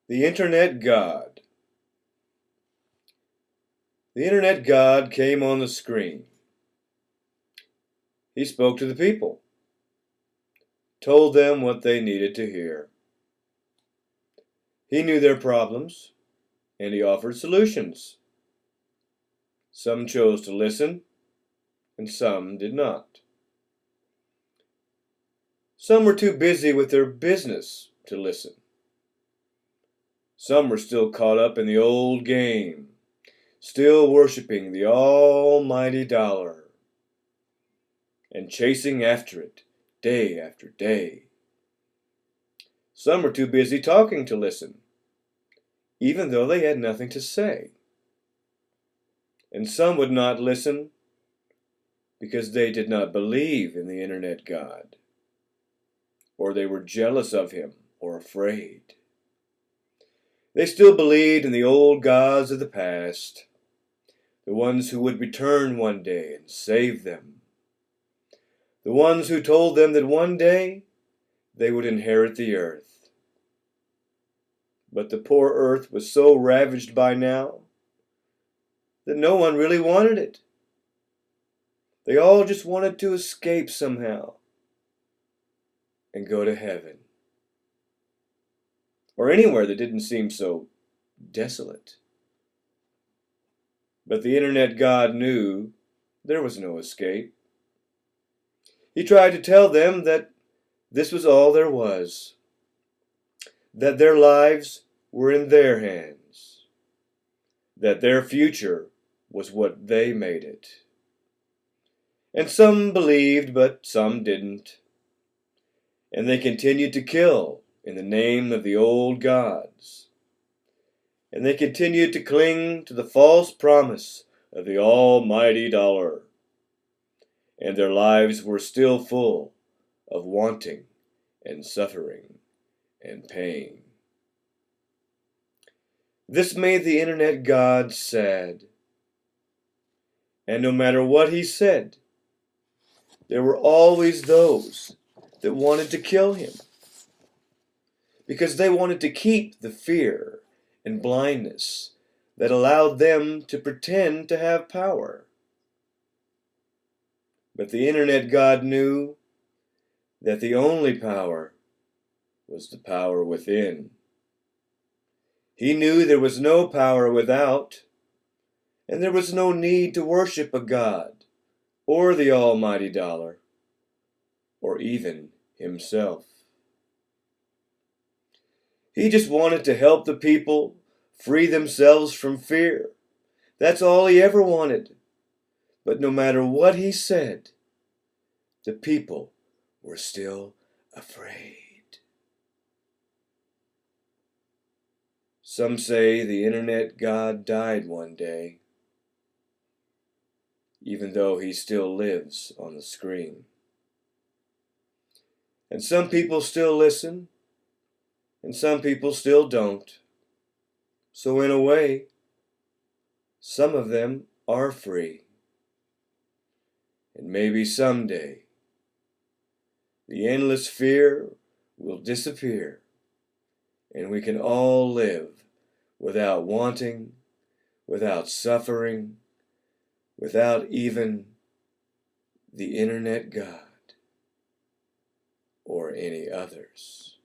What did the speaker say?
The Internet God. The Internet God came on the screen. He spoke to the people, told them what they needed to hear. He knew their problems, and he offered solutions. Some chose to listen, and some did not. Some were too busy with their business to listen. Some were still caught up in the old game, still worshiping the almighty dollar and chasing after it day after day. Some were too busy talking to listen, even though they had nothing to say. And some would not listen because they did not believe in the Internet God, or they were jealous of him or afraid. They still believed in the old gods of the past, the ones who would return one day and save them, the ones who told them that one day they would inherit the earth. But the poor earth was so ravaged by now that no one really wanted it. They all just wanted to escape somehow and go to heaven, or anywhere that didn't seem so desolate. But the Internet God knew there was no escape. He tried to tell them that this was all there was, that their lives were in their hands, that their future was what they made it. And some believed, but some didn't. And they continued to kill in the name of the old gods. And they continued to cling to the false promise of the almighty dollar. And their lives were still full of wanting and suffering and pain. This made the Internet God sad. And no matter what he said, there were always those that wanted to kill him, because they wanted to keep the fear and blindness that allowed them to pretend to have power. But the Internet God knew that the only power was the power within. He knew there was no power without, and there was no need to worship a god or the almighty dollar, or even himself. He just wanted to help the people free themselves from fear. That's all he ever wanted. But no matter what he said, the people were still afraid. Some say the Internet God died one day, even though he still lives on the screen. And some people still listen, and some people still don't. So in a way, some of them are free. And maybe someday, the endless fear will disappear, and we can all live without wanting, without suffering, without even the Internet God or any others.